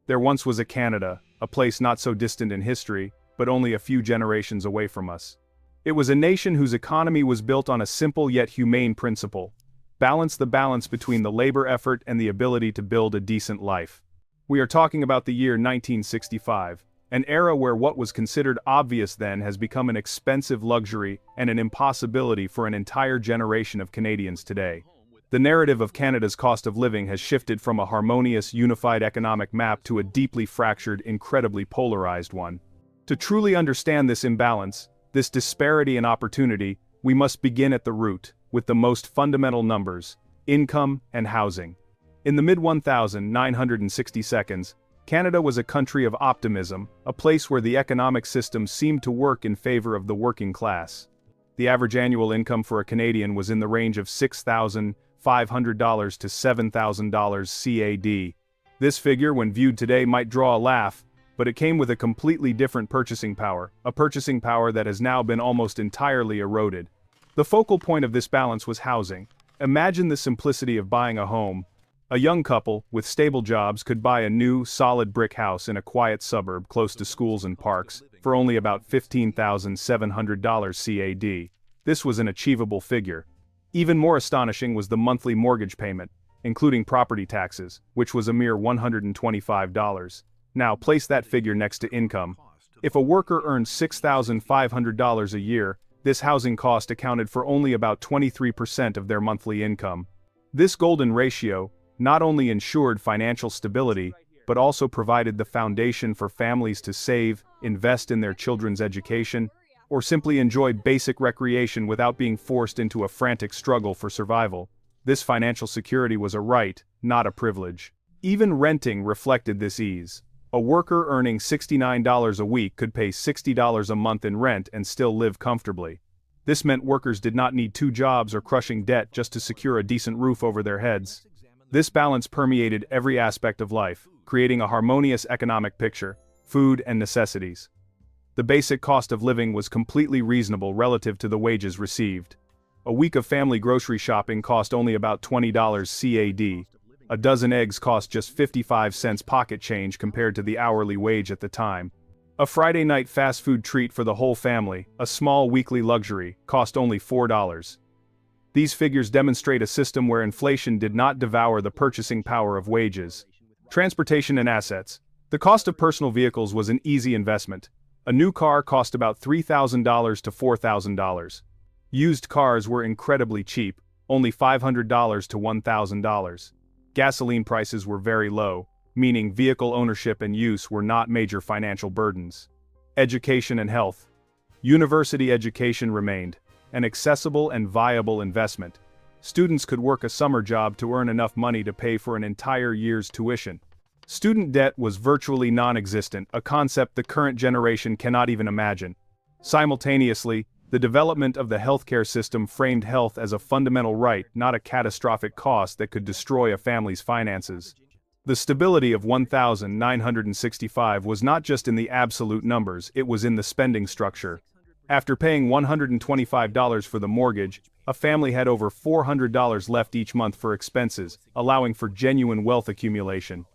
There once was a Canada, a place not so distant in history, but only a few generations away from us. It was a nation whose economy was built on a simple yet humane principle: balance the balance between the labor effort and the ability to build a decent life. We are talking about the year 1965, an era where what was considered obvious then has become an expensive luxury and an impossibility for an entire generation of Canadians today. The narrative of Canada's cost of living has shifted from a harmonious, unified economic map to a deeply fractured, incredibly polarized one. To truly understand this imbalance, this disparity in opportunity, we must begin at the root, with the most fundamental numbers: income and housing. In the mid-1960s, Canada was a country of optimism, a place where the economic system seemed to work in favor of the working class. The average annual income for a Canadian was in the range of $6,500 to $7,000 CAD. This figure, when viewed today, might draw a laugh, but it came with a completely different purchasing power, a purchasing power that has now been almost entirely eroded. The focal point of this balance was housing. Imagine the simplicity of buying a home. A young couple, with stable jobs, could buy a new, solid brick house in a quiet suburb close to schools and parks, for only about $15,700 CAD. This was an achievable figure. Even more astonishing was the monthly mortgage payment, including property taxes, which was a mere $125. Now place that figure next to income. If a worker earned $6,500 a year, this housing cost accounted for only about 23% of their monthly income. This golden ratio not only ensured financial stability, but also provided the foundation for families to save, invest in their children's education, or simply enjoy basic recreation without being forced into a frantic struggle for survival. This financial security was a right, not a privilege. Even renting reflected this ease. A worker earning $69 a week could pay $60 a month in rent and still live comfortably. This meant workers did not need two jobs or crushing debt just to secure a decent roof over their heads. This balance permeated every aspect of life, creating a harmonious economic picture: food and necessities. The basic cost of living was completely reasonable relative to the wages received. A week of family grocery shopping cost only about $20 CAD. A dozen eggs cost just 55 cents pocket change compared to the hourly wage at the time. A Friday night fast food treat for the whole family, a small weekly luxury, cost only $4. These figures demonstrate a system where inflation did not devour the purchasing power of wages. Transportation and assets. The cost of personal vehicles was an easy investment. A new car cost about $3,000 to $4,000. Used cars were incredibly cheap, only $500 to $1,000. Gasoline prices were very low, meaning vehicle ownership and use were not major financial burdens. Education and health. University education remained an accessible and viable investment. Students could work a summer job to earn enough money to pay for an entire year's tuition. Student debt was virtually non-existent, a concept the current generation cannot even imagine. Simultaneously, the development of the healthcare system framed health as a fundamental right, not a catastrophic cost that could destroy a family's finances. The stability of 1965 was not just in the absolute numbers, it was in the spending structure. After paying $125 for the mortgage, a family had over $400 left each month for expenses, allowing for genuine wealth accumulation.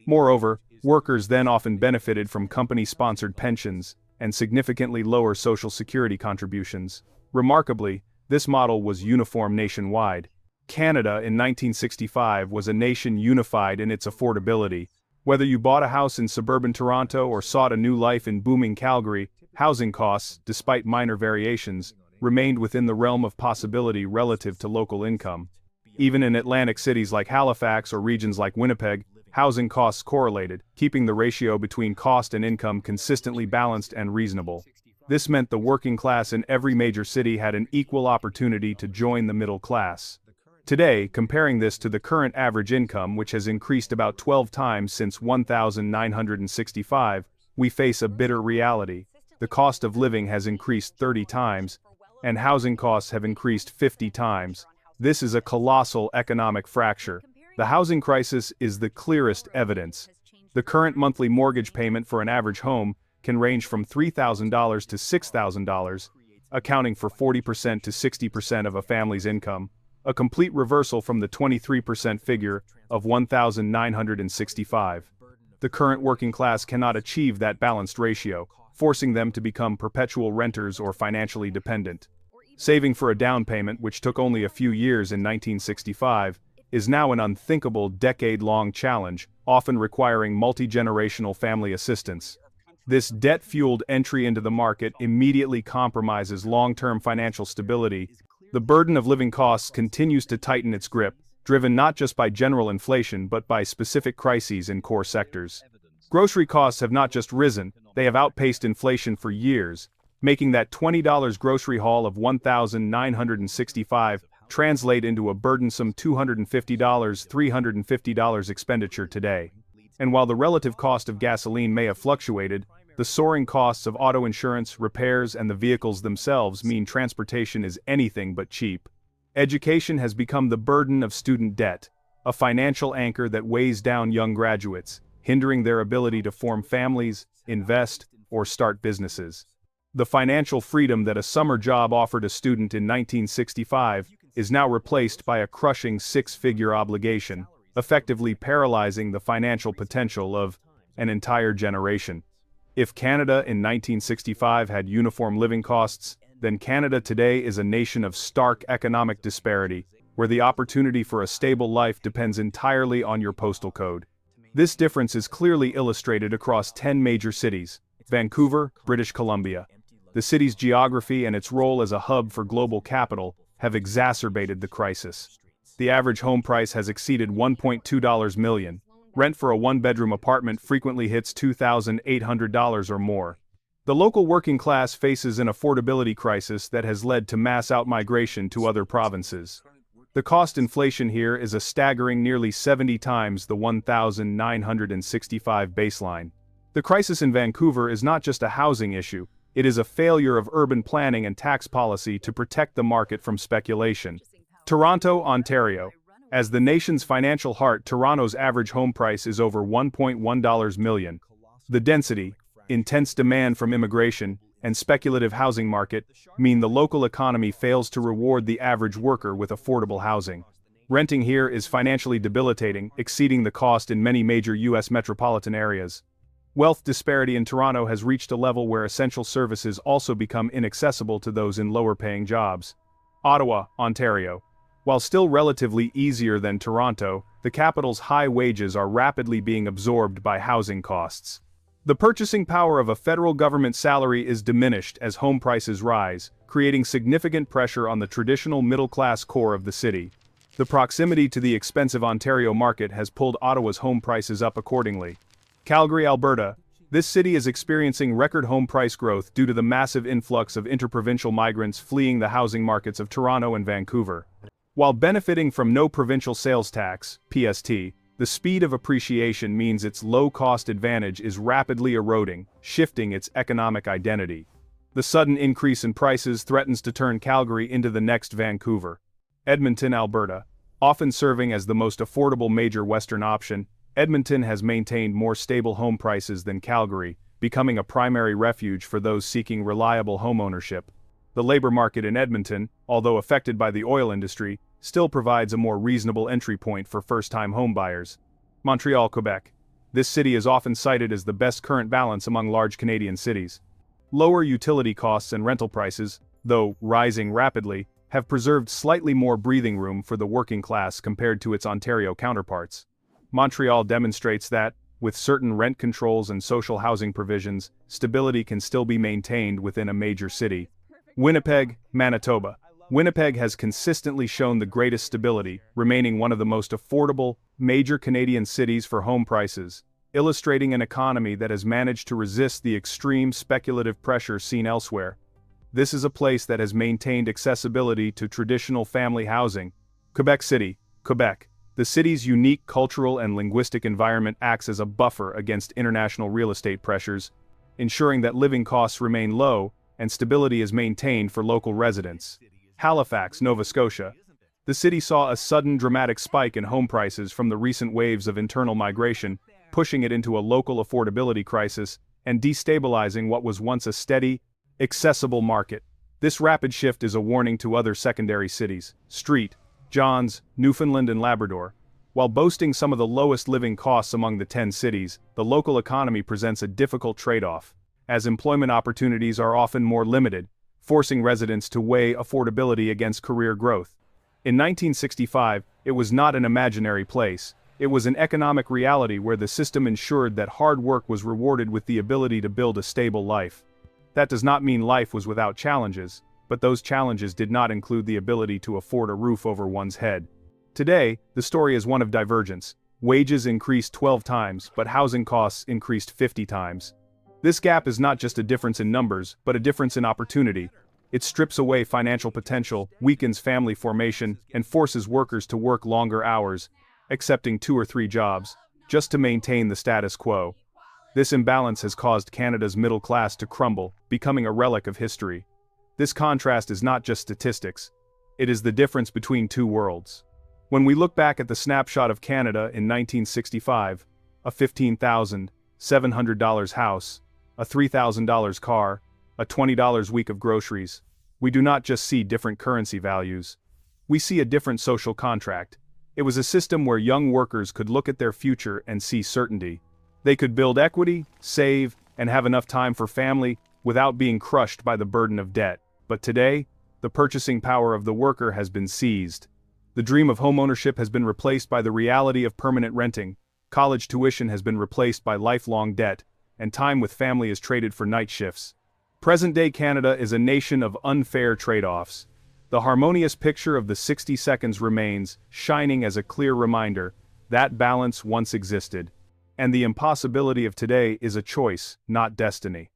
Moreover, workers then often benefited from company-sponsored pensions and significantly lower Social Security contributions. Remarkably, this model was uniform nationwide. Canada in 1965 was a nation unified in its affordability. Whether you bought a house in suburban Toronto or sought a new life in booming Calgary, housing costs, despite minor variations, remained within the realm of possibility relative to local income. Even in Atlantic cities like Halifax or regions like Winnipeg, housing costs correlated, keeping the ratio between cost and income consistently balanced and reasonable. This meant the working class in every major city had an equal opportunity to join the middle class. Today, comparing this to the current average income, which has increased about 12 times since 1965, we face a bitter reality. The cost of living has increased 30 times, and housing costs have increased 50 times. This is a colossal economic fracture. The housing crisis is the clearest evidence. The current monthly mortgage payment for an average home can range from $3,000 to $6,000, accounting for 40% to 60% of a family's income, a complete reversal from the 23% figure of 1965. the current working class cannot achieve that balanced ratio, forcing them to become perpetual renters or financially dependent. Saving for a down payment, which took only a few years in 1965, is now an unthinkable decade-long challenge, often requiring multi-generational family assistance. This debt-fueled entry into the market immediately compromises long-term financial stability. The burden of living costs continues to tighten its grip, driven not just by general inflation but by specific crises in core sectors. Grocery costs have not just risen, they have outpaced inflation for years, making that $20 grocery haul of $1,965 translate into a burdensome $250, $350 expenditure today. And while the relative cost of gasoline may have fluctuated, the soaring costs of auto insurance, repairs, and the vehicles themselves mean transportation is anything but cheap. Education has become the burden of student debt, a financial anchor that weighs down young graduates, hindering their ability to form families, invest, or start businesses. The financial freedom that a summer job offered a student in 1965 is now replaced by a crushing six-figure obligation, effectively paralyzing the financial potential of an entire generation. If Canada in 1965 had uniform living costs, then Canada today is a nation of stark economic disparity, where the opportunity for a stable life depends entirely on your postal code. This difference is clearly illustrated across 10 major cities. Vancouver, British Columbia. The city's geography and its role as a hub for global capital have exacerbated the crisis. The average home price has exceeded $1.2 million. Rent for a one-bedroom apartment frequently hits $2,800 or more. The local working class faces an affordability crisis that has led to mass outmigration to other provinces. The cost inflation here is a staggering nearly 70 times the 1,965 baseline. The crisis in Vancouver is not just a housing issue, it is a failure of urban planning and tax policy to protect the market from speculation. Toronto, Ontario. As the nation's financial heart, Toronto's average home price is over $1.1 million. The density, intense demand from immigration, and speculative housing market mean the local economy fails to reward the average worker with affordable housing. Renting here is financially debilitating, exceeding the cost in many major U.S. metropolitan areas. Wealth disparity in Toronto has reached a level where essential services also become inaccessible to those in lower-paying jobs. Ottawa, Ontario. While still relatively easier than Toronto, the capital's high wages are rapidly being absorbed by housing costs. The purchasing power of a federal government salary is diminished as home prices rise, creating significant pressure on the traditional middle-class core of the city. The proximity to the expensive Ontario market has pulled Ottawa's home prices up accordingly. Calgary, Alberta. This city is experiencing record home price growth due to the massive influx of interprovincial migrants fleeing the housing markets of Toronto and Vancouver. While benefiting from no provincial sales tax, PST, the speed of appreciation means its low-cost advantage is rapidly eroding, shifting its economic identity. The sudden increase in prices threatens to turn Calgary into the next Vancouver. Edmonton, Alberta. Often serving as the most affordable major Western option, Edmonton has maintained more stable home prices than Calgary, becoming a primary refuge for those seeking reliable homeownership. The labor market in Edmonton, although affected by the oil industry, still provides a more reasonable entry point for first-time homebuyers. Montreal, Quebec. This city is often cited as the best current balance among large Canadian cities. Lower utility costs and rental prices, though rising rapidly, have preserved slightly more breathing room for the working class compared to its Ontario counterparts. Montreal demonstrates that, with certain rent controls and social housing provisions, stability can still be maintained within a major city. Winnipeg, Manitoba. Winnipeg has consistently shown the greatest stability, remaining one of the most affordable, major Canadian cities for home prices, illustrating an economy that has managed to resist the extreme speculative pressure seen elsewhere. This is a place that has maintained accessibility to traditional family housing. Quebec City, Quebec. The city's unique cultural and linguistic environment acts as a buffer against international real estate pressures, ensuring that living costs remain low and stability is maintained for local residents. Halifax, Nova Scotia. The city saw a sudden dramatic spike in home prices from the recent waves of internal migration, pushing it into a local affordability crisis and destabilizing what was once a steady, accessible market. This rapid shift is a warning to other secondary cities. Street, Johns, Newfoundland and Labrador. While boasting some of the lowest living costs among the 10 cities, the local economy presents a difficult trade-off, as employment opportunities are often more limited, forcing residents to weigh affordability against career growth. In 1965, it was not an imaginary place. It was an economic reality where the system ensured that hard work was rewarded with the ability to build a stable life. That does not mean life was without challenges, but those challenges did not include the ability to afford a roof over one's head. Today, the story is one of divergence. Wages increased 12 times, but housing costs increased 50 times. This gap is not just a difference in numbers, but a difference in opportunity. It strips away financial potential, weakens family formation, and forces workers to work longer hours, accepting 2 or 3 jobs, just to maintain the status quo. This imbalance has caused Canada's middle class to crumble, becoming a relic of history. This contrast is not just statistics. It is the difference between two worlds. When we look back at the snapshot of Canada in 1965, a $15,700 house, a $3,000 car, a $20 week of groceries, we do not just see different currency values. We see a different social contract. It was a system where young workers could look at their future and see certainty. They could build equity, save, and have enough time for family without being crushed by the burden of debt. But today, the purchasing power of the worker has been seized. The dream of homeownership has been replaced by the reality of permanent renting, college tuition has been replaced by lifelong debt, and time with family is traded for night shifts. Present-day Canada is a nation of unfair trade-offs. The harmonious picture of the 60 seconds remains, shining as a clear reminder that balance once existed. And the impossibility of today is a choice, not destiny.